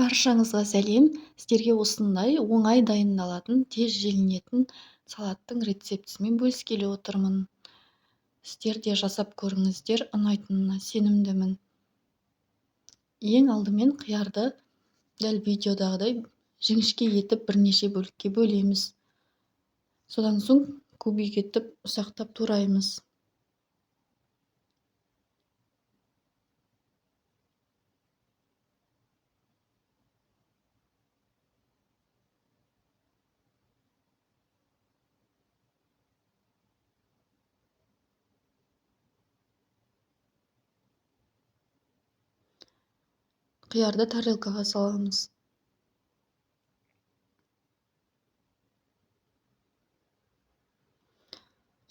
Баршаңызға сәлем. Сіздерге осындай оңай дайындалатын, тез желінетін салаттың рецептісімен бөліскелі отырмын. Сіздер де жасап көріңіздер, ұнайтынына сенімдімін. Ең алдымен қиярды дәл видеодағыдай жіңішке етіп бірнеше бөлікке бөлеміз. Содан соң кубик етіп ұсақтап тураймыз. Қиярды тарелкаға саламыз.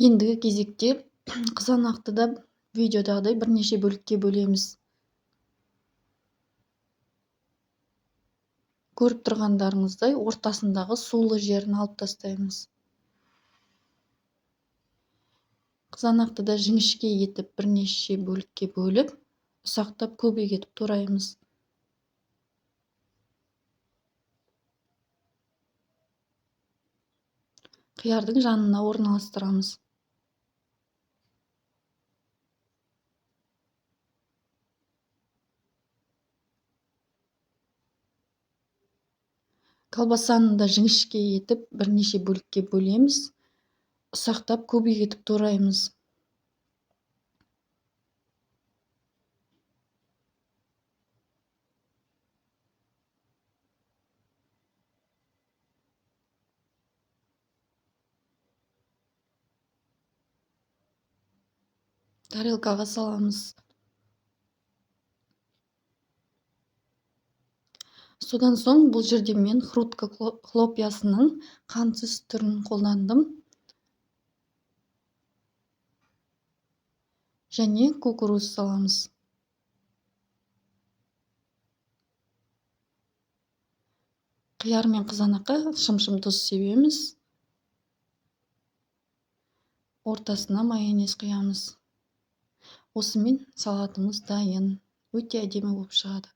Ендігі кезекте қызанақты да видеодағыдай бірнеше бөлікке бөлеміз. Көріп тұрғандарыңыздай ортасындағы сулы жерін алып тастаймыз. Қызанақты да жіңішке етіп бірнеше бөлікке бөліп, ұсақтап көбік етіп тураймыз. Қиярдың жанына орналастырамыз. Колбасаны да жіңішке етіп бірнеше бөлікке бөлеміз, ұсақтап көбік етіп тураймыз. Тарелкаға саламыз. Содан соң бұл жерде мен хрустка хлопьясының қантсыз түрін қолдандым. Және кукуруз саламыз. Қияр мен қызанаққа шым-шым тұз себеміз. Ортасына майонез құямыз. Осымен салатымыз дайын. Өте әдемі болып шығады.